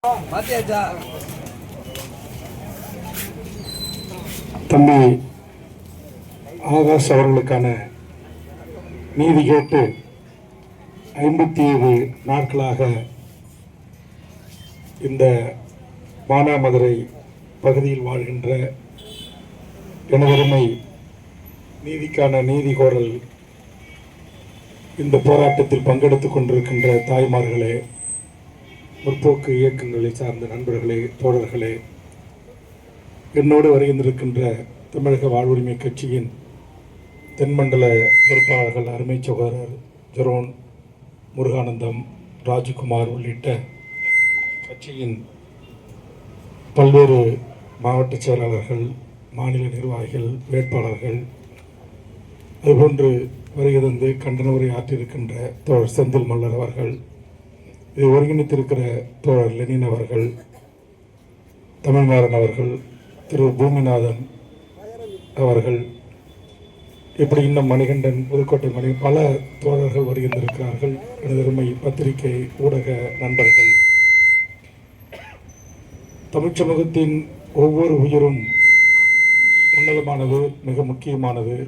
தம்பி ஆகாஷ் அவர்களுக்கான நீதி கேட்டு 57 நாட்களாக இந்த மானாமதுரை பகுதியில் வாழ்கின்ற எனதருமை நீதிக்கான நீதி கோரல் இந்த போராட்டத்தில் பங்கெடுத்துக் கொண்டிருக்கின்ற தாய்மார்களே, முற்போக்கு இயக்கங்களை சார்ந்த நண்பர்களே, தோழர்களே, என்னோடு வருகின்றிருக்கின்ற தமிழக வாழ்வுரிமை கட்சியின் தென்மண்டல பொறுப்பாளர்கள் அருமை சகோதரர் ஜெரோன், முருகானந்தம், ராஜ்குமார் உள்ளிட்ட கட்சியின் பல்வேறு மாவட்ட செயலாளர்கள், மாநில நிர்வாகிகள், வேட்பாளர்கள், அதுபோன்று வருகை தந்து கண்டன உரை ஆற்றியிருக்கின்ற தோழர் செந்தில் மல்லர் அவர்கள், இதை ஒருங்கிணைத்திருக்கிற தோழர் லெனின் அவர்கள், தமிழ்மாறன் அவர்கள், திரு பூமிநாதன் அவர்கள், இப்படி இன்னும் மணிகண்டன், புதுக்கோட்டை மணி, பல தோழர்கள் வருகின்றிருக்கிறார்கள். எனதருமை பத்திரிகை ஊடக நண்பர்கள், தமிழ் சமூகத்தின் ஒவ்வொரு உயிரும் உன்னதமானது, மிக முக்கியமானது.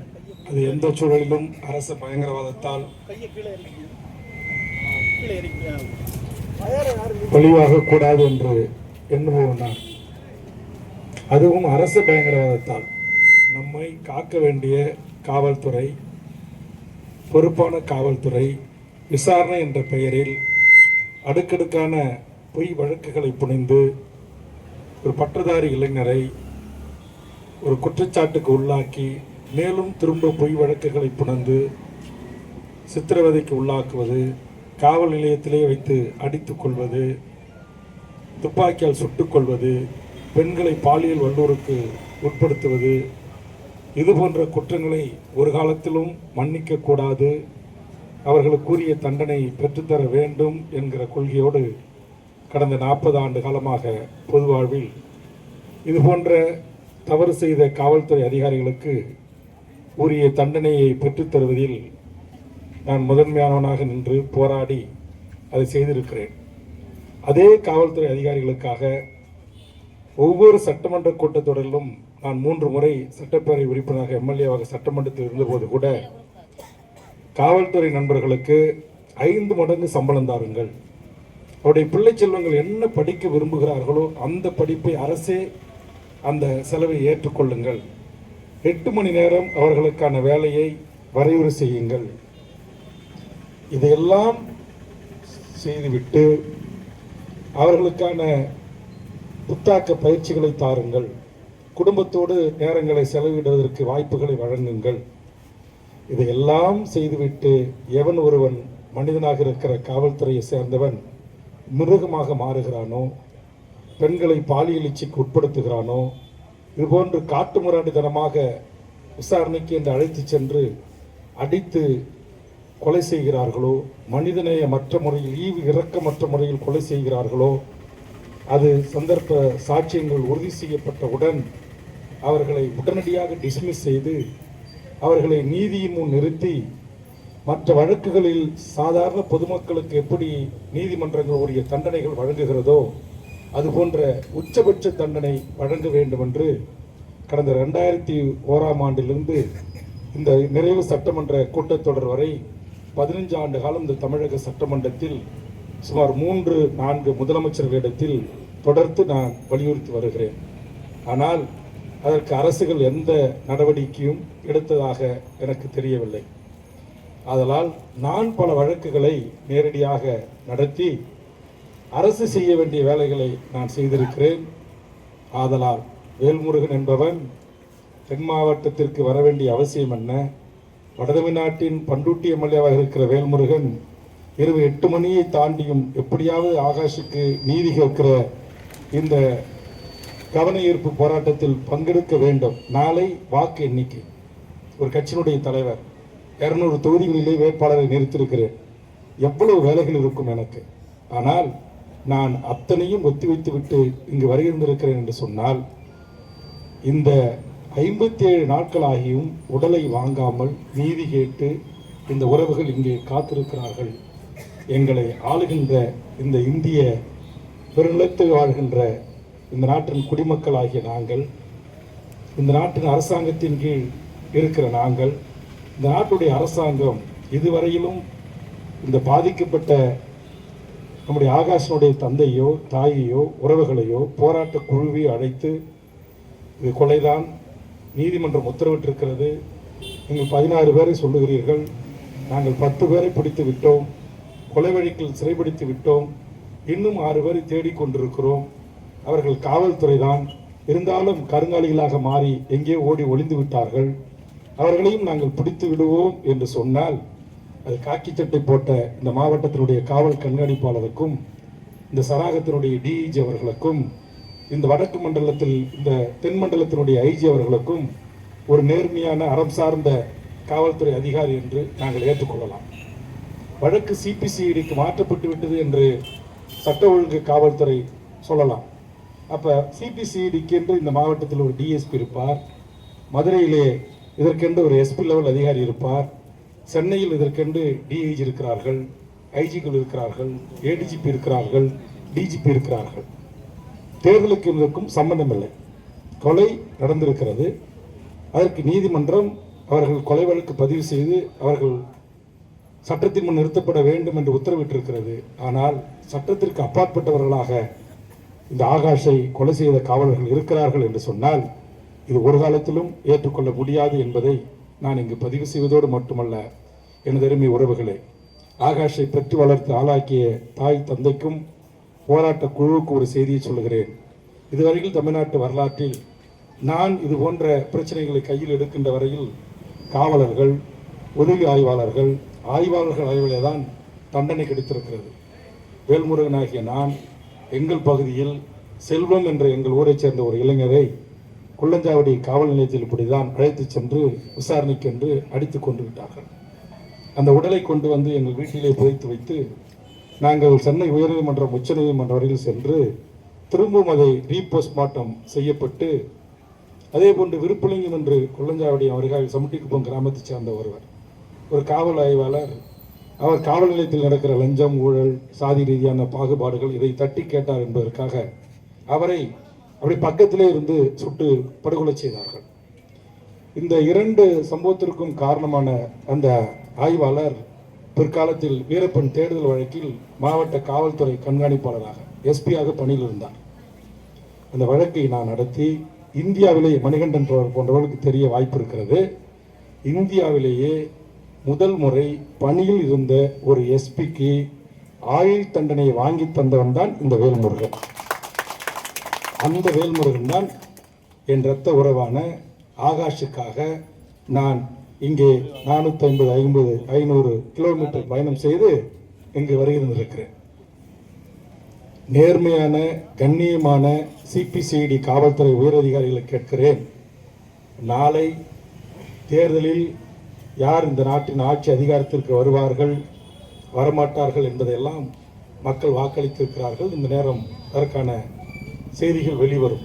அது எந்த சூழலிலும் அரச பயங்கரவாதத்தால் பழிவாகக்கூடாது என்று எண்ணுவோம். நான் அதுவும் அரசு பயங்கரவாதத்தால் நம்மை காக்க வேண்டிய காவல்துறை, பொறுப்பான காவல்துறை விசாரணை என்ற பெயரில் அடுக்கடுக்கான பொய் வழக்குகளை புனைந்து ஒரு பட்டதாரி இளைஞரை ஒரு குற்றச்சாட்டுக்கு உள்ளாக்கி மேலும் திரும்ப பொய் வழக்குகளை புனைந்து சித்திரவதைக்கு உள்ளாக்குவது, காவல் நிலையத்திலே வைத்து அடித்துக் கொள்வது, துப்பாக்கியால் சுட்டுக் கொள்வது, பெண்களை பாலியல் வல்லுறவுக்கு உட்படுத்துவது, இது போன்ற குற்றங்களை ஒரு காலத்திலும் மன்னிக்க கூடாது, அவர்களுக்குரிய தண்டனை பெற்றுத்தர வேண்டும் என்கிற கொள்கையோடு கடந்த 40 ஆண்டு காலமாக பொது வாழ்வில் இது போன்ற தவறு செய்த காவல்துறை அதிகாரிகளுக்கு உரிய தண்டனையை பெற்றுத்தருவதில் நான் முதன்மையானவனாக நின்று போராடி அதை செய்திருக்கிறேன். அதே காவல்துறை அதிகாரிகளுக்காக ஒவ்வொரு சட்டமன்ற கூட்டத்தொடரிலும் நான் 3 முறை சட்டப்பேரவை உறுப்பினராக எம்எல்ஏவாக சட்டமன்றத்தில் இருந்தபோது கூட காவல்துறை நண்பர்களுக்கு 5 மடங்கு சம்பளம் தாருங்கள், அவருடைய பிள்ளை செல்வங்கள் என்ன படிக்க விரும்புகிறார்களோ அந்த படிப்பை அரசே அந்த செலவை ஏற்றுக்கொள்ளுங்கள், 8 மணி நேரம் அவர்களுக்கான வேலையை வரையுறை செய்யுங்கள், இதையெல்லாம் செய்துவிட்டு அவர்களுக்கான புத்தாக்க பயிற்சிகளை தாருங்கள், குடும்பத்தோடு நேரங்களை செலவிடுவதற்கு வாய்ப்புகளை வழங்குங்கள். இதையெல்லாம் செய்துவிட்டு எவன் ஒருவன் மனிதனாக இருக்கிற காவல்துறையை சேர்ந்தவன் மிருகமாக மாறுகிறானோ, பெண்களை பாலியல் இச்சைக்கு உட்படுத்துகிறானோ, இதுபோன்று காட்டுமிராண்டித்தனமாக விசாரணைக்கு என்று அழைத்து சென்று அடித்து கொலை செய்கிறார்களோ, மனிதநேய மற்ற முறையில், ஈவு இரக்கமற்ற முறையில் கொலை செய்கிறார்களோ, அது சந்தர்ப்ப சாட்சியங்கள் உறுதி செய்யப்பட்டவுடன் அவர்களை உடனடியாக டிஸ்மிஸ் செய்து அவர்களை நீதியின் முன் நிறுத்தி மற்ற வழக்குகளில் சாதாரண பொதுமக்களுக்கு எப்படி நீதிமன்றங்கள் உரிய தண்டனைகள் வழங்குகிறதோ அதுபோன்ற உச்சபட்ச தண்டனை வழங்க வேண்டும் என்று கடந்த 2001ஆம் ஆண்டிலிருந்து இந்த நிறைவு சட்டமன்ற கூட்டத்தொடர் வரை 15 ஆண்டு காலம் இந்த தமிழக சட்டமன்றத்தில் சுமார் 3-4 முதலமைச்சர்களிடத்தில் தொடர்ந்து நான் வலியுறுத்தி வருகிறேன். ஆனால் அதற்கு அரசுகள் எந்த நடவடிக்கையும் எடுத்ததாக எனக்கு தெரியவில்லை. ஆதலால் நான் பல வழக்குகளை நேரடியாக நடத்தி அரசு செய்ய வேண்டிய வேலைகளை நான் செய்திருக்கிறேன். ஆதலால் வேல்முருகன் என்பவன் தென் மாவட்டத்திற்கு வர வேண்டிய அவசியம் என்ன? வடதமிழ்நாட்டின் பண்டூட்டி எம்எல்ஏவாக இருக்கிற வேல்முருகன் இரவு 8 மணியை தாண்டியும் எப்படியாவது ஆகாஷுக்கு நீதி கேட்கிற இந்த கவன ஈர்ப்பு போராட்டத்தில் பங்கெடுக்க வேண்டும். நாளை வாக்கு எண்ணிக்கை. ஒரு கட்சியினுடைய தலைவர் 200 தொகுதிகளிலே வேட்பாளரை நிறுத்தியிருக்கிறேன். எவ்வளவு வேலைகள் இருக்கும் எனக்கு. ஆனால் நான் அத்தனையும் ஒத்திவைத்து விட்டு இங்கு வருகின்றிருக்கிறேன் என்று சொன்னால், இந்த 57 நாட்கள் ஆகியும் உடலை வாங்காமல் நீதி கேட்டு இந்த உறவுகள் இங்கே காத்திருக்கிறார்கள். எங்களை ஆளுகின்ற இந்த இந்திய பெருநிலத்தில் வாழ்கின்ற இந்த நாட்டின் குடிமக்கள் ஆகிய நாங்கள், இந்த நாட்டின் அரசாங்கத்தின் கீழ் இருக்கிற நாங்கள், இந்த நாட்டுடைய அரசாங்கம் இதுவரையிலும் இந்த பாதிக்கப்பட்ட நம்முடைய ஆகாஷனுடைய தந்தையோ தாயையோ உறவுகளையோ போராட்ட குழுவை அழைத்து இது கொலைதான், நீதிமன்றம் உத்தரவிட்டிருக்கிறது, நீங்கள் 16 பேரை சொல்லுகிறீர்கள், நாங்கள் 10 பேரை பிடித்து விட்டோம், கொலை வழக்கில் சிறைபிடித்து விட்டோம், இன்னும் 6 பேரை தேடிக்கொண்டிருக்கிறோம், அவர்கள் காவல்துறை தான், இருந்தாலும் கருங்காலிகளாக மாறி எங்கே ஓடி ஒளிந்து விட்டார்கள், அவர்களையும் நாங்கள் பிடித்து விடுவோம் என்று சொன்னால், அது காக்கி சட்டை போட்ட இந்த மாவட்டத்தினுடைய காவல் கண்காணிப்பாளருக்கும், இந்த சராகத்தினுடைய டிஐஜி அவர்களுக்கும், இந்த வடக்கு மண்டலத்தில் இந்த தென் மண்டலத்தினுடைய ஐஜி அவர்களுக்கும் ஒரு நேர்மையான அறம் சார்ந்த காவல்துறை அதிகாரி என்று நாங்கள் ஏற்றுக்கொள்ளலாம். வழக்கு சிபிசிஐடிக்கு மாற்றப்பட்டு விட்டது என்று சட்ட ஒழுங்கு காவல்துறை சொல்லலாம். அப்போ சிபிசிஐடிக்கு என்று இந்த மாவட்டத்தில் ஒரு டிஎஸ்பி இருப்பார், மதுரையிலே இதற்கென்று ஒரு எஸ்பி லெவல் அதிகாரி இருப்பார், சென்னையில் இதற்கென்று டிஐஜி இருக்கிறார்கள், ஐஜிகள் இருக்கிறார்கள், ஏடிஜிபி இருக்கிறார்கள், டிஜிபி இருக்கிறார்கள். தேர்தலுக்கு இதற்கும் சம்பந்தம் இல்லை. கொலை நடந்திருக்கிறது, அதற்கு நீதிமன்றம் அவர்கள் கொலை வழக்கு பதிவு செய்து அவர்கள் சட்டத்தின் முன் நிறுத்தப்பட வேண்டும் என்று உத்தரவிட்டிருக்கிறது. ஆனால் சட்டத்திற்கு அப்பாற்பட்டவர்களாக இந்த ஆகாஷை கொலை செய்த காவலர்கள் இருக்கிறார்கள் என்று சொன்னால் இது ஒரு காலத்திலும் ஏற்றுக்கொள்ள முடியாது என்பதை நான் இங்கு பதிவு செய்வதோடு மட்டுமல்ல, எனது அருமை உறவுகளே, ஆகாஷை பெற்று வளர்த்து ஆளாக்கிய தாய் தந்தைக்கும் போராட்ட குழுவுக்கு ஒரு செய்தியை சொல்லுகிறேன். இதுவரையில் தமிழ்நாட்டு வரலாற்றில் நான் இது போன்ற பிரச்சனைகளை கையில் எடுக்கின்ற வரையில் காவலர்கள், உதவி ஆய்வாளர்கள் ஆய்விலே தான் தண்டனை கிடைத்திருக்கிறது. வேல்முருகன் ஆகிய நான் எங்கள் பகுதியில் செல்வம் என்ற எங்கள் ஊரைச் சேர்ந்த ஒரு இளைஞரை குள்ளஞ்சாவடி காவல் நிலையத்தில் இப்படிதான் அழைத்து சென்று விசாரணைக்கு என்று அடித்து கொண்டு விட்டார்கள். அந்த உடலை கொண்டு வந்து எங்கள் வீட்டிலே புதைத்து வைத்து நாங்கள் சென்னை உயர்நீதிமன்றம் உச்சநீதிமன்றம் வரையில் சென்று திரும்பவும் அதை ரீபோஸ்ட்மார்ட்டம் செய்யப்பட்டு, அதே போன்று விருப்பலிங்கம் என்று குள்ளஞ்சாவடி அவர்கள் சமுட்டிக்குப்பம் கிராமத்தைச் சேர்ந்த ஒருவர், ஒரு காவல் ஆய்வாளர், அவர் காவல் நிலையத்தில் நடக்கிற லஞ்சம், ஊழல், சாதி ரீதியான பாகுபாடுகள் இதை தட்டி கேட்டார் என்பதற்காக அவரை அப்படி பக்கத்திலே இருந்து சுட்டு படுகொலை செய்தார்கள். இந்த 2 சம்பவத்திற்கும் காரணமான அந்த ஆய்வாளர் பிற்காலத்தில் வீரப்பன் தேடுதல் வழக்கில் மாவட்ட காவல்துறை கண்காணிப்பாளராக எஸ்பியாக பணியில் இருந்தார். அந்த வழக்கை நான் நடத்தி இந்தியாவிலே மணிகண்டன் போன்றவர்களுக்கு தெரிய வாய்ப்பு இருக்கிறது. இந்தியாவிலேயே முதல் முறை பணியில் இருந்த ஒரு எஸ்பிக்கு ஆயுள் தண்டனையை வாங்கி தந்தவன் தான் இந்த வேல்முருகன். அந்த வேல்முருகன் தான் என் இரத்த உறவான ஆகாஷுக்காக நான் இங்கே 450-500 கிலோமீட்டர் பயணம் செய்து இங்கு வருகிறேன். நேர்மையான கண்ணியமான சிபிசிஐடி காவல்துறை உயரதிகாரிகளை கேட்கிறேன், நாளை தேர்தலில் யார் இந்த நாட்டின் ஆட்சி அதிகாரத்திற்கு வருவார்கள் வரமாட்டார்கள் என்பதையெல்லாம் மக்கள் வாக்களித்திருக்கிறார்கள். இந்த நேரம் அதற்கான செய்திகள் வெளிவரும்.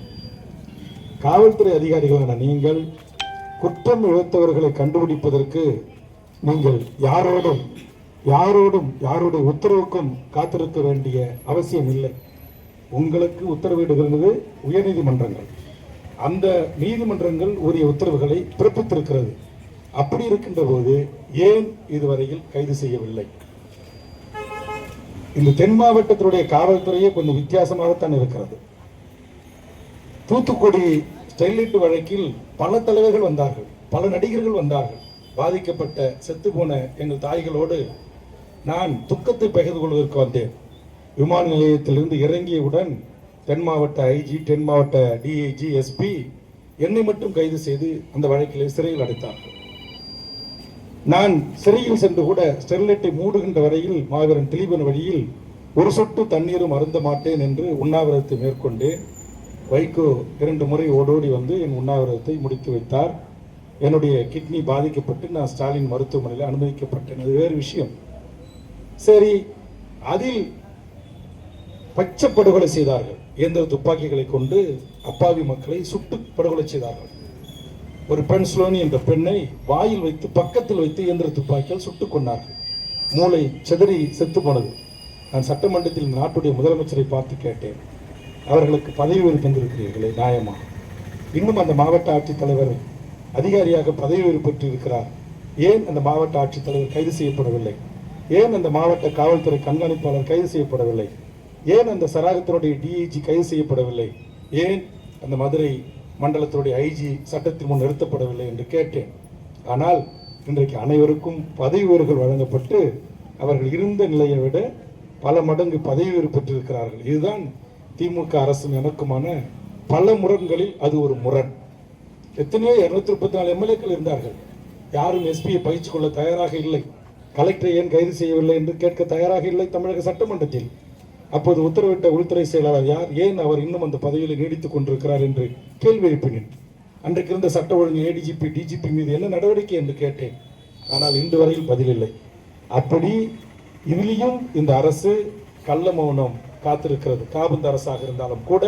காவல்துறை அதிகாரிகளான நீங்கள் குற்றம் இழைத்தவர்களை கண்டுபிடிப்பதற்கு நீங்கள் யாருடைய உத்தரவுக்கும் காத்திருக்க வேண்டிய அவசியம் இல்லை. உங்களுக்கு உத்தரவிடுகிறது உயர்நீதிமன்றங்கள். அந்த நீதிமன்றங்கள் உரிய உத்தரவுகளை பிறப்பித்திருக்கிறது. அப்படி இருக்கின்ற போது ஏன் இதுவரையில் கைது செய்யவில்லை? இந்த தென் மாவட்டத்தினுடைய காவல்துறையே கொஞ்சம் வித்தியாசமாகத்தான் இருக்கிறது. தூத்துக்குடி ஸ்டெர்லைட் வழக்கில் பல தலைவர்கள் வந்தார்கள், பல நடிகர்கள் வந்தார்கள். பாதிக்கப்பட்ட செத்து போன எங்கள் தாய்களோடு நான் துக்கத்தை பகிர்ந்து கொள்வதற்கு வந்தேன். விமான நிலையத்திலிருந்து இறங்கியவுடன் தென் மாவட்ட ஐஜி, தென் மாவட்ட டிஐஜி, எஸ்பி என்னை மட்டும் கைது செய்து அந்த வழக்கிலே சிறையில் அடைத்தார்கள். நான் சிறையில் சென்று கூட ஸ்டெர்லைட்டை மூடுகின்ற வரையில் மாவீரன் திலீபன் வழியில் ஒரு சொட்டு தண்ணீரும் அருந்த மாட்டேன் என்று உண்ணாவிரதத்தை மேற்கொண்டேன். வைகோ 2 முறை ஓடோடி வந்து என் உண்ணாவிரதத்தை முடித்து வைத்தார். என்னுடைய கிட்னி பாதிக்கப்பட்டு நான் ஸ்டாலின் மருத்துவமனையில் அனுமதிக்கப்பட்டேன். அது வேறு விஷயம். சரி, அதில் பச்சை படுகொலை செய்தார்கள். இயந்திர துப்பாக்கிகளை கொண்டு அப்பாவி மக்களை சுட்டு படுகொலை செய்தார்கள். ஒரு பெண் ஸ்லோனி என்ற பெண்ணை வாயில் வைத்து பக்கத்தில் வைத்து இயந்திர துப்பாக்கியால் சுட்டுக் கொண்டார்கள். மூளை செதறி செத்து போனது. நான் சட்டமன்றத்தில் இந்த நாட்டுடைய முதலமைச்சரை பார்த்து கேட்டேன், அவர்களுக்கு பதவி உயர்வு தந்திருக்கிறீர்களே நியாயமா? இன்னும் அந்த மாவட்ட ஆட்சித்தலைவர் அதிகாரியாக பதவி உயர்வு பெற்றிருக்கிறார், ஏன் அந்த மாவட்ட ஆட்சித்தலைவர் கைது செய்யப்படவில்லை? ஏன் அந்த மாவட்ட காவல்துறை கண்காணிப்பாளர் கைது செய்யப்படவில்லை? ஏன் அந்த சராகத்தினுடைய டிஐஜி கைது செய்யப்படவில்லை? ஏன் அந்த மதுரை மண்டலத்தினுடைய ஐஜி சட்டத்தின் முன் நிறுத்தப்படவில்லை என்று கேட்டேன். ஆனால் இன்றைக்கு அனைவருக்கும் பதவி உயர்வுகள் வழங்கப்பட்டு அவர்கள் இருந்த நிலையை விட பல மடங்கு பதவி உயர்வு பெற்றிருக்கிறார்கள். இதுதான் திமுக அரசும் எனக்குமான பல முரண்களில் அது ஒரு முரண். எத்தனையோ 234 எம்எல்ஏக்கள் இருந்தார்கள். யாரும் எஸ்பியை பயிற்சி கொள்ள தயாராக இல்லை. கலெக்டரை ஏன் கைது செய்யவில்லை என்று கேட்க தயாராக இல்லை தமிழக சட்டமன்றத்தில். அப்போது உத்தரவிட்ட உள்துறை செயலாளர் யார்? ஏன் அவர் இன்னும் அந்த பதவியில் நீடித்துக் கொண்டிருக்கிறார் என்று கேள்வி எழுப்பினேன். அன்றைக்கு இருந்த சட்ட ஒழுங்கு ஏடிஜிபி டிஜிபி மீது என்ன நடவடிக்கை என்று கேட்டேன். ஆனால் இன்று வரையில் பதில் இல்லை. அப்படி இதிலையும் இந்த அரசு கள்ள மௌனம் காத்திருக்கிறது. காபந்து அரசாக இருந்தாலும் கூட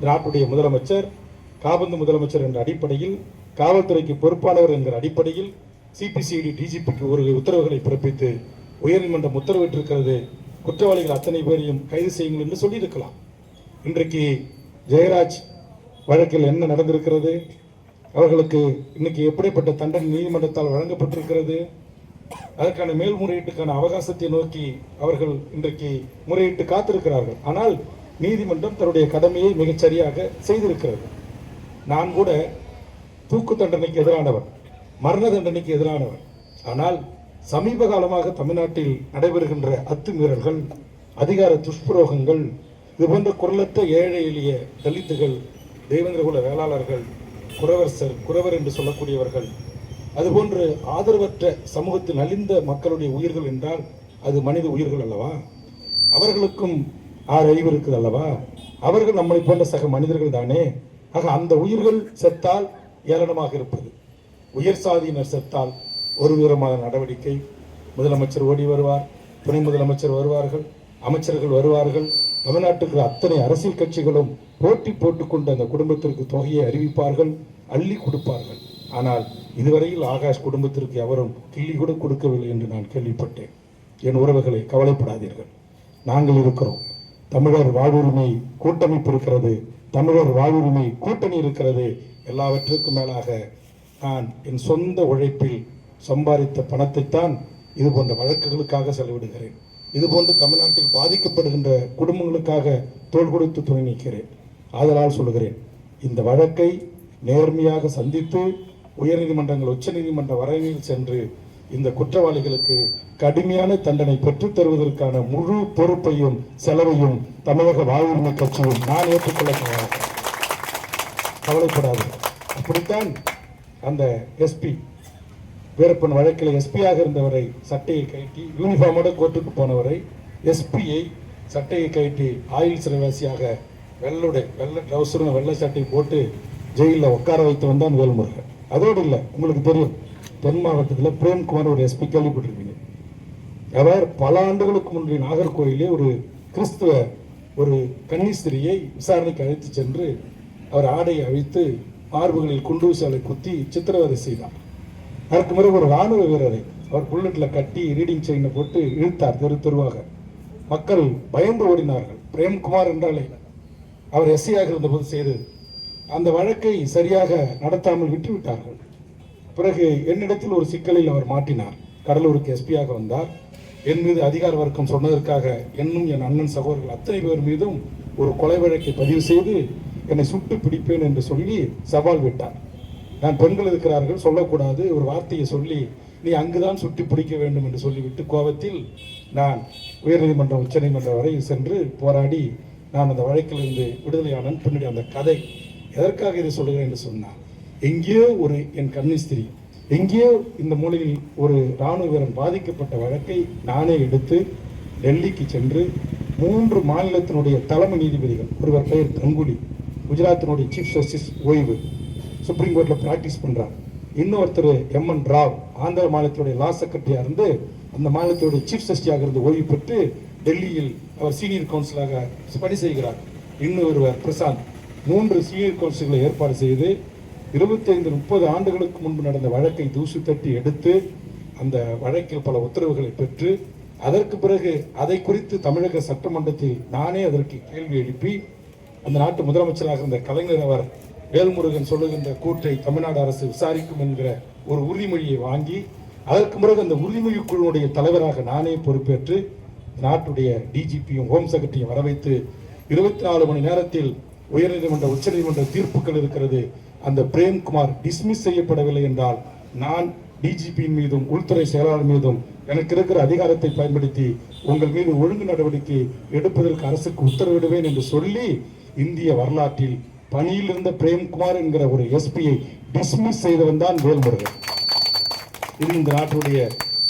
நாட்டுடைய முதலமைச்சர் காபந்து முதலமைச்சர் என்ற அடிப்படையில், காவல்துறைக்கு பொறுப்பானவர் என்கிற அடிப்படையில் சிபிசிஐடி டிஜிபிக்கு ஒரு உத்தரவுகளை பிறப்பித்து உயர்நீதிமன்றம் உத்தரவிட்டிருக்கிறது. குற்றவாளிகள் அத்தனை பேரையும் கைது செய்யுங்கள் என்று சொல்லியிருக்கலாம். இன்றைக்கு ஜெயராஜ் வழக்கில் என்ன நடந்திருக்கிறது? அவர்களுக்கு இன்னைக்கு எப்படிப்பட்ட தண்டனை நீதிமன்றத்தால் வழங்கப்பட்டிருக்கிறது? அதற்கான மேல்முறையீட்டுக்கான அவகாசத்தை நோக்கி அவர்கள் இன்றைக்கு முறையிட்டு காத்திருக்கிறார்கள். ஆனால் நீதிமன்றம் தன்னுடைய கடமையை மிகச்சரியாக செய்திருக்கிறது. நான் கூட தூக்கு தண்டனைக்கு எதிரானவர், மரண தண்டனைக்கு எதிரானவர். ஆனால் சமீப காலமாக தமிழ்நாட்டில் நடைபெறுகின்ற அத்துமீறல்கள், அதிகார துஷ்பிரயோகங்கள், இது போன்ற குரலற்ற ஏழை எளிய தலித்துகள், தெய்வந்திரகுல வேளாளர்கள், குறவர் என்று சொல்லக்கூடியவர்கள், அதுபோன்று ஆதரவற்ற சமூகத்தில் நலிந்த மக்களுடைய உயிர்கள் என்றால் அது மனித உயிர்கள் அல்லவா? அவர்களுக்கும் 6 அறிவு இருக்குது அல்லவா? அவர்கள் நம்மை போன்ற சக மனிதர்கள் தானே. ஆக அந்த உயிர்கள் செத்தால் ஏளனமாக இருப்பது, உயர் சாதியினர் செத்தால் ஒரு விதமான நடவடிக்கை. முதலமைச்சர் ஓடி வருவார், துணை முதலமைச்சர் வருவார்கள், அமைச்சர்கள் வருவார்கள், தமிழ்நாட்டுக்கு அத்தனை அரசியல் கட்சிகளும் போட்டி போட்டுக்கொண்டு அந்த குடும்பத்திற்கு தொகையை அறிவிப்பார்கள், அள்ளி கொடுப்பார்கள். ஆனால் இதுவரையில் ஆகாஷ் குடும்பத்திற்கு எவரும் கிள்ளி கூட கொடுக்கவில்லை என்று நான் கேள்விப்பட்டேன். என் உறவுகளை கவலைப்படாதீர்கள், நாங்கள் இருக்கிறோம். தமிழர் வாழ்வுரிமை கூட்டமைப்பு இருக்கிறது, தமிழர் வாழ்வுரிமை கூட்டணி இருக்கிறது. எல்லாவற்றுக்கும் மேலாக நான் என் சொந்த உழைப்பில் சம்பாதித்த பணத்தைத்தான் இது போன்ற வழக்குகளுக்காக செலவிடுகிறேன். இதுபோன்று தமிழ்நாட்டில் பாதிக்கப்படுகின்ற குடும்பங்களுக்காக தோள் கொடுத்து துணை நிற்கிறேன். ஆதலால் சொல்லுகிறேன், இந்த வழக்கை நேர்மையாக சந்தித்து உயர்நீதிமன்றங்கள் உச்ச நீதிமன்ற வரையில் சென்று இந்த குற்றவாளிகளுக்கு கடுமையான தண்டனை பெற்றுத் தருவதற்கான முழு பொறுப்பையும் செலவையும் தமிழக வாழ்வுரிமை கட்சியும் நான் ஏற்றுக்கொள்ள கவலைப்படாது. அப்படித்தான் அந்த எஸ்பி வீரப்பன் வழக்கில் எஸ்பியாக இருந்தவரை சட்டையை கழட்டி யூனிஃபார்மோட கோர்ட்டுக்கு போனவரை எஸ்பியை சட்டையை கழட்டி ஆயுள் சிறைவாசியாக வெள்ளை ட்ரௌசரும் வெள்ளை சட்டையை போட்டு ஜெயிலில் உட்கார வைத்து வந்தான் வேல்முருகன். அதோடு இல்லை, உங்களுக்கு தெரியும், தென் மாவட்டத்தில் பிரேம்குமார் ஒரு எஸ்பி கேள்விப்பட்டிருப்பீங்க. அவர் பல ஆண்டுகளுக்கு முன்பு நாகர்கோயிலே ஒரு கிறிஸ்துவ ஒரு கன்னிஸ்திரியை விசாரணைக்கு அழைத்து சென்று அவர் ஆடையை அழித்து மார்புகளில் குண்டூசாலை குத்தி சித்திரவதை செய்தார். அதற்கு பிறகு ஒரு ராணுவ வீரரை அவர் புல்லட்டில் கட்டி ரீடிங் செயினை போட்டு இழுத்தார் தெருவாக. மக்கள் பயந்து ஓடினார்கள். பிரேம்குமார் என்றாலே அவர் எஸ்ஐயாக இருந்தபோது செய்தது. அந்த வழக்கை சரியாக நடத்தாமல் விட்டுவிட்டார்கள். பிறகு என்னிடத்தில் ஒரு சிக்கலில் அவர் மாட்டினார். கடலூருக்கு எஸ்பியாக வந்தார். என் மீது அதிகார வர்க்கம் சொன்னதற்காக என்னும் என் அண்ணன் சகோதரர்கள் அத்தனை பேர் மீதும் ஒரு கொலை வழக்கை பதிவு செய்து என்னை சுட்டு பிடிப்பேன் என்று சொல்லி சவால் விட்டார். நான் பெண்கள் இருக்கிறார்கள், சொல்லக்கூடாது, ஒரு வார்த்தையை சொல்லி நீ அங்குதான் சுட்டி பிடிக்க வேண்டும் என்று சொல்லிவிட்டு கோபத்தில் நான் உயர்நீதிமன்றம் உச்ச நீதிமன்றம் வரை சென்று போராடி நான் அந்த வழக்கிலிருந்து விடுதலையானன். பின்னாடி அந்த கதை எதற்காக இதை சொல்லுகிறேன் என்று சொன்னார், எங்கேயோ ஒரு என் கன்னிஸ்திரி, எங்கேயோ இந்த மூலையில் ஒரு இராணுவ வீரன் பாதிக்கப்பட்ட வழக்கை நானே எடுத்து டெல்லிக்கு சென்று 3 மாநிலத்தினுடைய தலைமை நீதிபதிகள், ஒருவர் பெயர் கங்குலி, குஜராத்தினுடைய சீஃப் ஜஸ்டிஸ் ஓய்வு, சுப்ரீம் கோர்ட்டில் ப்ராக்டிஸ் பண்ணுறார். இன்னொருத்தர் MN ராவ், ஆந்திர மாநிலத்தினுடைய லா செக்ரட்டரியாக இருந்து அந்த மாநிலத்தினுடைய சீஃப் ஜஸ்டிஸாக இருந்து ஓய்வு பெற்று டெல்லியில் அவர் சீனியர் கவுன்சிலாக பணி செய்கிறார். இன்னொருவர் பிரசாந்த். 3 சீனியர் கவுன்சில்களை ஏற்பாடு செய்து 25-30 ஆண்டுகளுக்கு முன்பு நடந்த வழக்கை தூசு தட்டி எடுத்து அந்த வழக்கில் பல உத்தரவுகளை பெற்று அதற்கு பிறகு அதை குறித்து தமிழக சட்டமன்றத்தில் நானே அதற்கு கேள்வி எழுப்பி அந்த நாட்டு முதலமைச்சராக இருந்த கலைஞர் அவர் வேல்முருகன் சொல்லுகின்ற கூற்றை தமிழ்நாடு அரசு விசாரிக்கும் என்கிற ஒரு உறுதிமொழியை வாங்கி அதற்கு பிறகு அந்த உறுதிமொழி குழுவுடைய தலைவராக நானே பொறுப்பேற்று நாட்டுடைய டிஜிபியும் ஹோம் செக்ரட்டரியும் வரவைத்து 24 மணி நேரத்தில் உயர்நீதிமன்ற உச்சநீதிமன்ற தீர்ப்புகள் இருக்கிறது. அந்த பிரேம்குமார் டிஸ்மிஸ் செய்யப்படவில்லை என்றால் நான் டிஜிபியின் மீதும் உள்துறை செயலாளர் மீதும் எனக்கு இருக்கிற அதிகாரத்தை பயன்படுத்தி உங்கள் மீது ஒழுங்கு நடவடிக்கை எடுப்பதற்கு அரசுக்கு உத்தரவிடுவேன் என்று சொல்லி இந்திய வரலாற்றில் பணியில் இருந்த பிரேம்குமார் என்கிற ஒரு எஸ்பியை டிஸ்மிஸ் செய்தவன் தான் வேல்முருகன். இது இந்த நாட்டுடைய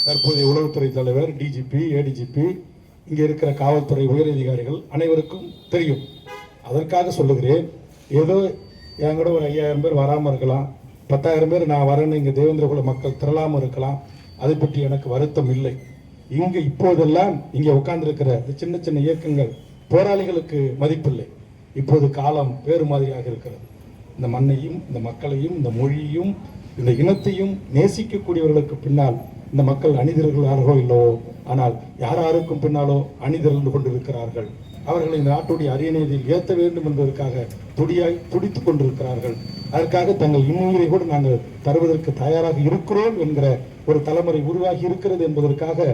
தற்போதைய உளவுத்துறை தலைவர், டிஜிபி, ஏடிஜிபி, இங்கே இருக்கிற காவல்துறை உயரதிகாரிகள் அனைவருக்கும் தெரியும். அதற்காக சொல்லுகிறேன், ஏதோ என் கூட ஒரு 5000 பேர் வராமல் இருக்கலாம், 10,000 பேர் நான் வரேன்னு இங்கே தேவேந்திரகுல மக்கள் திரளாமல் இருக்கலாம். அதை பற்றி எனக்கு வருத்தம் இல்லை. இங்கே இப்போதெல்லாம் இங்கே உட்கார்ந்திருக்கிற சின்ன சின்ன இயக்கங்கள் போராளிகளுக்கு மதிப்பில்லை. இப்போது காலம் வேறு மாதிரியாக இருக்கிறது. இந்த மண்ணையும் இந்த மக்களையும் இந்த மொழியையும் இந்த இனத்தையும் நேசிக்கக்கூடியவர்களுக்கு பின்னால் இந்த மக்கள் அணிதிரர்களாகவோ இல்லவோ, ஆனால் யாராருக்கும் பின்னாலோ அணிதிரண்டு கொண்டிருக்கிறார்கள். அவர்களை இந்த நாட்டுடைய அரியணையில் ஏற்ற வேண்டும் என்பதற்காக துடித்துக் கொண்டிருக்கிறார்கள். அதற்காக தங்கள் இன்னுயிரை கூட நாங்கள் தருவதற்கு தயாராக இருக்கிறோம் என்கிற ஒரு தலைமுறை உருவாகி இருக்கிறது என்பதற்காக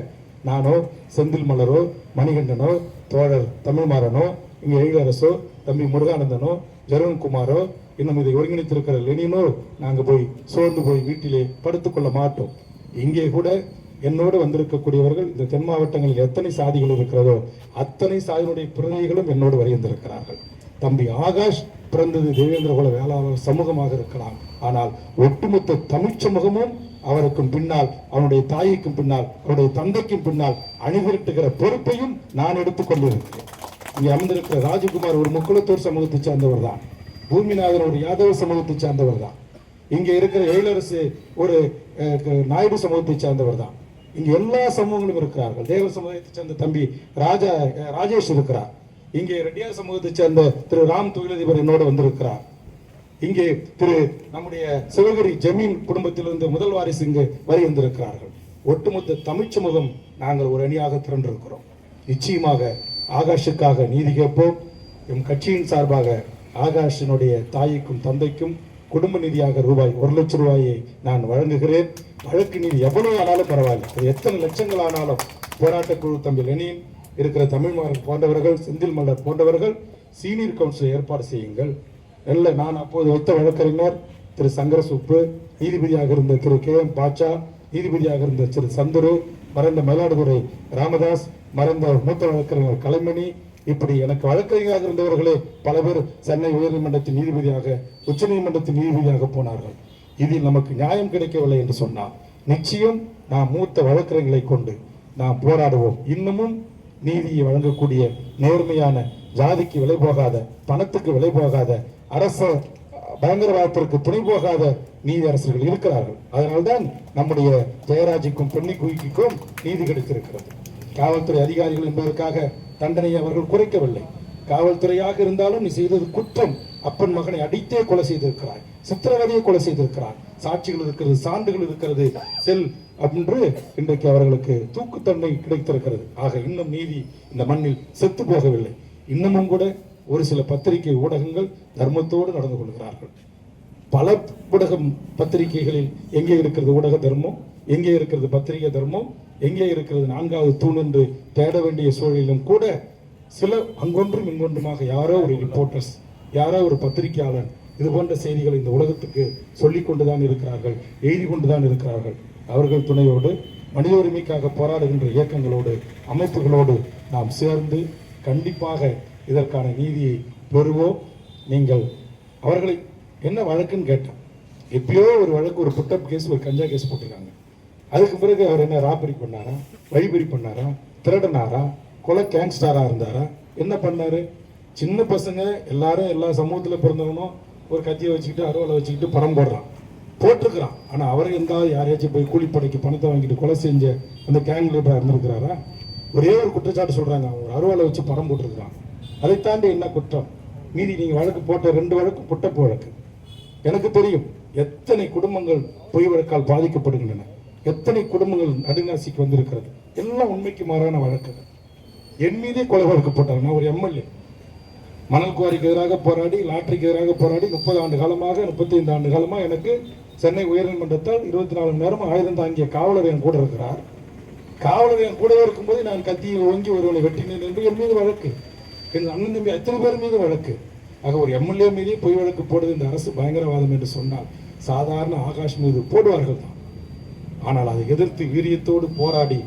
நானோ, செந்தில் மலரோ, மணிகண்டனோ, தோழர் தமிழ்மாறனோ, இங்கே எழிலரசோ, தம்பி முருகானந்தனோ, ஜெரவன்குமாரோ, இன்னும் இதை ஒருங்கிணைத்திருக்கிற லெனினோ நாங்கள் போய் சோர்ந்து போய் வீட்டிலே படுத்துக்கொள்ள மாட்டோம். இங்கே கூட என்னோடு வந்திருக்கக்கூடியவர்கள் இந்த தென் மாவட்டங்களில் எத்தனை சாதிகள் இருக்கிறதோ அத்தனை சாதியினுடைய பிரதிநிதிகளும் என்னோடு வருகின்றிருக்கிறார்கள். தம்பி ஆகாஷ் பிறந்தது தேவேந்திரகுல வேளாளர் சமூகமாக இருக்கலாம், ஆனால் ஒட்டுமொத்த தமிழ் சமூகமும் அவருக்கும் பின்னால், அவனுடைய தாய்க்கும் பின்னால், அவருடைய தந்தைக்கும் பின்னால் அணிதிரட்டுகிற பொறுப்பையும் நான் எடுத்துக்கொண்டிருக்கிறேன். இங்கே அமர்ந்திருக்கிற ராஜகுமார் ஒரு முக்குளத்தூர் சமூகத்தை சேர்ந்தவர் தான், பூமிநாதன் ஒரு யாதவ சமூகத்தை சேர்ந்தவர் தான், இங்கே இருக்கிற எழிலரசு ஒரு நாயுடு சமூகத்தை சேர்ந்தவர் தான். இங்க எல்லா சமூகங்களும் இருக்கிறார்கள். தேவர் சமூகத்தை சேர்ந்த தம்பி ராஜேஷ் இருக்கிறார். இங்கே ரெட்டியார் சமூகத்தை சேர்ந்த திரு ராம் தொழிலதிபர் என்னோடு வந்திருக்கிறார். இங்கே திரு நம்முடைய சிவகிரி ஜமீன் குடும்பத்திலிருந்து முதல் வாரிசு இங்கு வருகின்றிருக்கிறார்கள். ஒட்டுமொத்த தமிழ் சமூகம் நாங்கள் ஒரு அணியாக திரண்டிருக்கிறோம். நிச்சயமாக ஆகாஷுக்காக நீதி கேட்போம். எம் கட்சியின் சார்பாக ஆகாஷினுடைய தாய்க்கும் தந்தைக்கும் குடும்ப நிதியாக ரூபாய் 1 லட்சம் ரூபாயை நான் வழங்குகிறேன். வழக்கு நீதி எவ்வளவு ஆனாலும் பரவாயில்லை, எத்தனை லட்சங்கள் ஆனாலும் போராட்ட குழு தம்பி லெனின் இருக்கிற தமிழ்மாறன் போன்றவர்கள், செந்தில் மல்லர் போன்றவர்கள் சீனியர் கவுன்சில் ஏற்பாடு செய்யுங்கள். நான் அப்போது வைத்த வழக்கறிஞர் திரு சங்கரசுப்பு, நீதிபதியாக இருந்த திரு KM பாட்சா, நீதிபதியாக இருந்த திரு சந்துரு, மறைந்த மயிலாடுதுறை ராமதாஸ், மறைந்த மூத்த வழக்கறிஞர் கலைமணி, இப்படி எனக்கு வழக்கறிஞராக இருந்தவர்களே பல பேர் சென்னை உயர்நீதிமன்றத்தின் நீதிபதியாக, உச்ச நீதிமன்றத்தின் நீதிபதியாக போனார்கள். இதில் நமக்கு நியாயம் கிடைக்கவில்லை என்று சொன்னால் நிச்சயம் நாம் மூத்த வழக்கறிஞர்களை கொண்டு நாம் போராடுவோம். இன்னமும் நீதியை வழங்கக்கூடிய நேர்மையான, ஜாதிக்கு விலை போகாத, பணத்துக்கு விலை போகாத, அரச பயங்கரவாதத்திற்கு துணை போகாத நீதி அரசர்கள் இருக்கிறார்கள். அதனால்தான் நம்முடைய ஜெயராஜுக்கும் பெண்ணி குயிக்கும் நீதி கிடைத்திருக்கிறது. காவல்துறை அதிகாரிகள் என்பதற்காக தண்டனையை அவர்கள் குறைக்கவில்லை. காவல்துறையாக இருந்தாலும் நீ செய்தது குற்றம். அப்பன் மகனை அடித்தே கொலை செய்திருக்கிறாய், சித்திரவதையை கொலை செய்திருக்கிறார், சாட்சிகள் இருக்கிறது, சான்றுகள் இருக்கிறது, செல் என்று இன்றைக்கு அவர்களுக்கு தூக்கு தண்டனை கிடைத்திருக்கிறது. ஆக இன்னும் நீதி இந்த மண்ணில் செத்து போகவில்லை. இன்னமும் கூட ஒரு சில பத்திரிகை ஊடகங்கள் தர்மத்தோடு நடந்து கொள்கிறார்கள். பல ஊடகம் பத்திரிகைகளில் எங்கே இருக்கிறது ஊடக தர்மம், எங்கே இருக்கிறது பத்திரிகை தர்மம், எங்கே இருக்கிறது 4வது தூண் என்று தேட வேண்டிய சூழலிலும் கூட சில அங்கொன்றும் இங்கொன்றுமாக யாரோ ஒரு ரிப்போர்ட்டர்ஸ், யாரோ ஒரு பத்திரிகையாளர் இது போன்ற செய்திகளை இந்த உலகத்துக்கு சொல்லிக் கொண்டுதான் இருக்கிறார்கள், எழுதி கொண்டுதான் இருக்கிறார்கள். அவர்கள் துணையோடு மனித உரிமைக்காக போராடுகின்ற இயக்கங்களோடு, அமைப்புகளோடு நாம் சேர்ந்து கண்டிப்பாக இதற்கான நீதியை பெறுவோம். நீங்கள் அவர்களை என்ன வழக்குன்னு கேட்டேன். எப்பயோ ஒரு வழக்கு, ஒரு புட்டப் கேஸ், ஒரு கஞ்சா கேஸ் போட்டிருக்காங்க. அதுக்கு பிறகு அவர் என்ன ராபரி பண்ணாரா, வழிபறி பண்ணாரா, திருடனாரா, கொலை கேங்ஸ்டாரா இருந்தாரா, என்ன பண்ணாரு? சின்ன பசங்க எல்லாரும் எல்லா சமூகத்தில் பிறந்தவனும் ஒரு கத்தியை வச்சுக்கிட்டு அறுவலை வச்சுக்கிட்டு பணம் போட்டிருக்கிறான். ஆனால் அவரை எந்தாவது யாரையாச்சும் போய் கூலிப்படைக்கு பணத்தை வாங்கிட்டு கொலை செஞ்ச அந்த கேங் லீடராக இருந்திருக்கிறாரா? ஒரே ஒரு குற்றச்சாட்டு சொல்கிறாங்க, அவர் அறுவலை வச்சு பணம் போட்டிருக்கிறான். அதை தாண்டி என்ன குற்றம்? மீதி நீங்கள் வழக்கு போட்ட 2 வழக்கு புட்டப்பு வழக்கு. எனக்கு தெரியும் எத்தனை குடும்பங்கள் பொய் வழக்கால் பாதிக்கப்படுகின்றன. எத்தனை குடும்பங்கள் நடுநாசிக்கு வந்திருக்கிறது. எல்லாம் உண்மைக்கு மாறான வழக்குகள். என் மீதே கொலை வழக்கு போட்டாங்க. நான் ஒரு எம்எல்ஏ, மணல் குவாரிக்கு எதிராக போராடி, லாட்டரிக்கு எதிராக போராடி 30 ஆண்டு காலமாக 35 ஆண்டு காலமாக எனக்கு சென்னை உயர்நீதிமன்றத்தால் 24 மணி நேரம் ஆயுதம் தாங்கிய காவலர் என் கூட இருக்கிறார். காவலர் என் கூட இருக்கும்போது நான் கத்தியை ஓங்கி ஒருவனை வெட்டினேன் என்று என் மீது வழக்கு. என் அண்ணன் தம்பி அத்தனை பேர் மீது வழக்கு. ஆக ஒரு எம்எல்ஏ மீதே பொய் வழக்கு போடுவது இந்த அரசு பயங்கரவாதம் என்று சொன்னால் சாதாரண ஆகாஷ் மீது போடுவார்கள் தான். ஆனால் அதை எதிர்த்து வீரியத்தோடு போராடி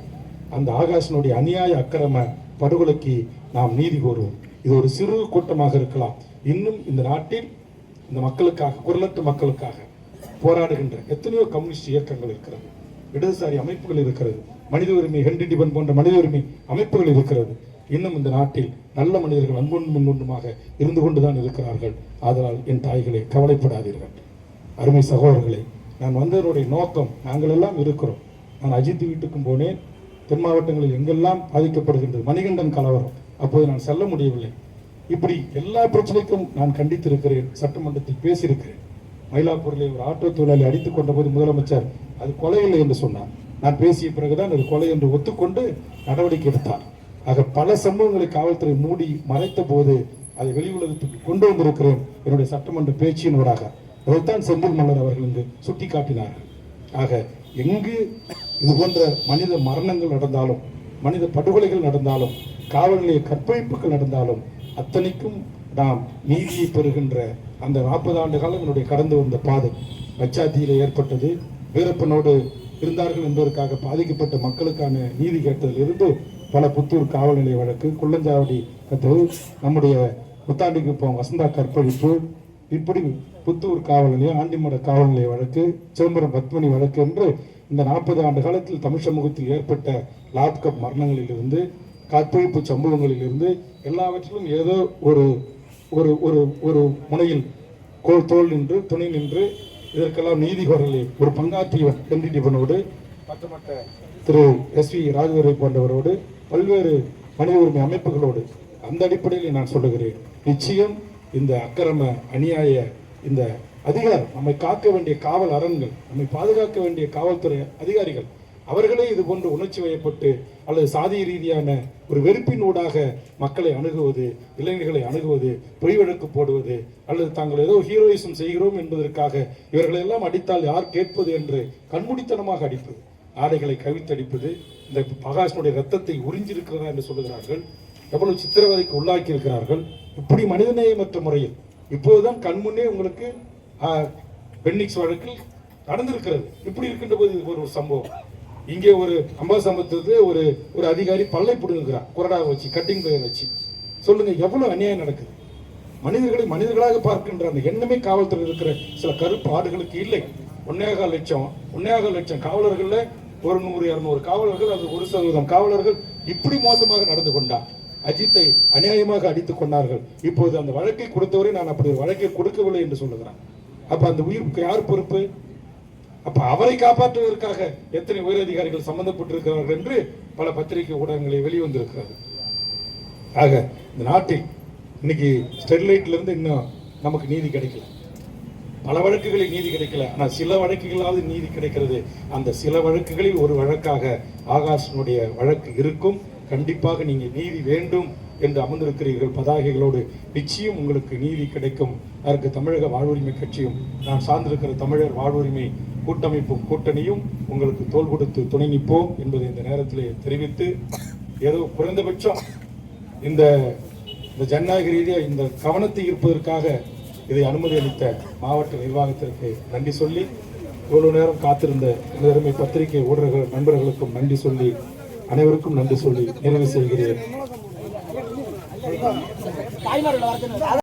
அந்த ஆகாஷனுடைய அநியாய அக்கிரம படுகொலைக்கு நாம் நீதி கோருவோம். இது ஒரு சிறு கூட்டமாக இருக்கலாம். இன்னும் இந்த நாட்டில் இந்த மக்களுக்காக, குரலற்ற மக்களுக்காக போராடுகின்ற எத்தனையோ கம்யூனிஸ்ட் இயக்கங்கள் இருக்கிறது, இடதுசாரி அமைப்புகள் இருக்கிறது, மனித உரிமை ஹென்றி டிபன் போன்ற மனித உரிமை அமைப்புகள் இருக்கிறது. இன்னும் இந்த நாட்டில் நல்ல மனிதர்கள் அன்பொன்றுமாக இருந்து கொண்டுதான் இருக்கிறார்கள். ஆதலால் என் தாய்களே, கவலைப்படாதீர்கள். அருமை சகோதரர்களே, நான் வந்ததனுடைய நோக்கம், நாங்கள் எல்லாம் இருக்கிறோம். நான் அஜித் வீட்டுக்கும் போனேன். தென் மாவட்டங்களில் எங்கெல்லாம் பாதிக்கப்படுகின்றது, மணிகண்டன் கலவரம், அப்போது நான் செல்ல முடியவில்லை. இப்படி எல்லா பிரச்சனைக்கும் நான் கண்டித்திருக்கிறேன், சட்டமன்றத்தில் பேசியிருக்கிறேன். மயிலாப்பூரில் ஒரு ஆட்டோ தொழிலாளி அடித்துக் கொண்ட போது முதலமைச்சர் அது கொலை இல்லை என்று சொன்னார். நான் பேசிய பிறகுதான் அது கொலை என்று ஒத்துக்கொண்டு நடவடிக்கை எடுத்தார். ஆக பல சம்பவங்களை காவல்துறை மூடி மறைத்த போது அதை வெளி உலகத்துக்கு கொண்டு வந்திருக்கிறேன் என்னுடைய சட்டமன்ற பேச்சின் ஊடாக. அதைத்தான் செந்தில் மல்லர் அவர்கள் இங்கு சுட்டி காட்டினார்கள். ஆக எங்கு இது போன்ற மனித மரணங்கள் நடந்தாலும், மனித படுகொலைகள் நடந்தாலும், காவல் நிலைய கற்பழிப்புகள் நடந்தாலும் அத்தனைக்கும் நாம் நீதியை பெறுகின்ற அந்த 40 ஆண்டு காலம் என்னுடைய கடந்து வந்த பாதை. பச்சாத்தியில் ஏற்பட்டது, வீரப்பனோடு இருந்தார்கள் என்பதற்காக பாதிக்கப்பட்ட மக்களுக்கான நீதி கேட்டதிலிருந்து பல புத்தூர் காவல் நிலைய வழக்கு, குள்ளஞ்சாவடி கத்தவு, நம்முடைய புத்தாண்டிக்குப்பம் வசந்தா கற்பழிப்பு, இப்படி புத்தூர் காவல் நிலையம், ஆண்டிமட காவல் நிலைய வழக்கு, சிதம்பரம் பத்மினி வழக்கு என்று இந்த 40 ஆண்டு காலத்தில் தமிழ் சமூகத்தில் ஏற்பட்ட லாப்கப் மரணங்களிலிருந்து, கற்பழிப்பு சம்பவங்களிலிருந்து எல்லாவற்றிலும் ஏதோ ஒரு ஒரு ஒரு ஒரு முனையில் தோல் நின்று துணை நின்று இதற்கெல்லாம் நீதி கோரலில் ஒரு பங்காற்றியவன் ஹென்றி டிபனோடு, மற்றமற்ற திரு SV ராஜதுரை போன்றவரோடு, பல்வேறு மனித உரிமை அமைப்புகளோடு, அந்த அடிப்படையில் நான் சொல்லுகிறேன், நிச்சயம் இந்த அக்கிரம அநியாய இந்த அதிகாரம், நம்மை காக்க வேண்டிய காவல் அரண்கள், நம்மை பாதுகாக்க வேண்டிய காவல்துறை அதிகாரிகள், அவர்களே இது போன்று உணர்ச்சி வயப்பட்டு அல்லது சாதிய ரீதியான ஒரு வெறுப்பின் ஊடாக மக்களை அணுகுவது, இளைஞர்களை அணுகுவது, பொய் வழக்கு போடுவது, அல்லது தாங்கள் ஏதோ ஹீரோயிசம் செய்கிறோம் என்பதற்காக இவர்களெல்லாம் அடித்தால் யார் கேட்பது என்று கண்மூடித்தனமாக அடிப்பது, ஆடைகளை கவித்தடிப்பது, இந்த ஆகாஷனுடைய ரத்தத்தை உறிஞ்சிருக்கிறதா என்று சொல்லுகிறார்கள், எவ்வளவு சித்திரவதைக்கு உள்ளாக்கி இருக்கிறார்கள். இப்படி மனிதநேயமற்ற முறையில் இப்போதுதான் கண்முன்னே உங்களுக்கு பென்னிக்ஸ் வழக்கில் நடந்திருக்கிறது. இப்படி இருக்கின்ற போது இது ஒரு சம்பவம். இங்கே ஒரு அம்பாசம்பத்துக்கு ஒரு ஒரு அதிகாரி பல்லை பிடுங்குகிறார், கொரடாவை வச்சு, கட்டிங் பெயர் வச்சு. சொல்லுங்க, எவ்வளவு அநியாயம் நடக்குது. மனிதர்களை மனிதர்களாக பார்க்கின்ற அந்த எண்ணமே காவல்துறை இருக்கிற சில கருப்பு ஆடுகளுக்கு இல்லை. 1.25 லட்சம் காவலர்கள்ல ஒரு 100-200 காவலர்கள், அது 1% காவலர்கள் இப்படி மோசமாக நடந்து கொண்டார். அஜித்தை அநியாயமாக அடித்துக் கொண்டார்கள். இப்போது அந்த வழக்கை கொடுத்தவரை நான் அப்படி ஒரு வழக்கை கொடுக்கவில்லை என்று சொல்லுகிறான். அப்ப அந்த உயிருக்கு யார் பொறுப்பு? அப்ப அவரை காப்பாற்றுவதற்காக எத்தனை உயரதிகாரிகள் சம்பந்தப்பட்டிருக்கிறார்கள் என்று பல பத்திரிகை ஊடகங்களை வெளிவந்திருக்கிறது. ஆக இந்த நாட்டில் இன்னைக்கு ஸ்டெர்லைட்ல இருந்து இன்னும் நமக்கு நீதி கிடைக்கல. பல வழக்குகளில் நீதி கிடைக்கல. ஆனால் சில வழக்குகளாவது நீதி கிடைக்கிறது. அந்த சில வழக்குகளில் ஒரு வழக்காக ஆகாஷனுடைய வழக்கு இருக்கும். கண்டிப்பாக நீங்க நீதி வேண்டும் என்று அமர்ந்திருக்கிறீர்கள் பதாகைகளோடு. நிச்சயம் உங்களுக்கு நீதி கிடைக்கும். அதற்கு தமிழக வாழ்வுரிமை கட்சியும், நான் சார்ந்திருக்கிற தமிழர் வாழ்வுரிமை கூட்டமைப்பும் கூட்டணியும் உங்களுக்கு தோள் கொடுத்து துணை நிற்போம் என்பதை இந்த நேரத்தில் தெரிவித்து, ஏதோ குறைந்தபட்சம் இந்த ஜனநாயக ரீதியாக இந்த கவனத்தை ஈர்ப்பதற்காக இதை அனுமதி அளித்த மாவட்ட நிர்வாகத்திற்கு நன்றி சொல்லி, இவ்வளவு நேரம் காத்திருந்த எனதருமை பத்திரிகை ஊடக நண்பர்களுக்கும் நன்றி சொல்லி, அனைவருக்கும் நன்றி சொல்லி நிறைவு செய்கிறேன்.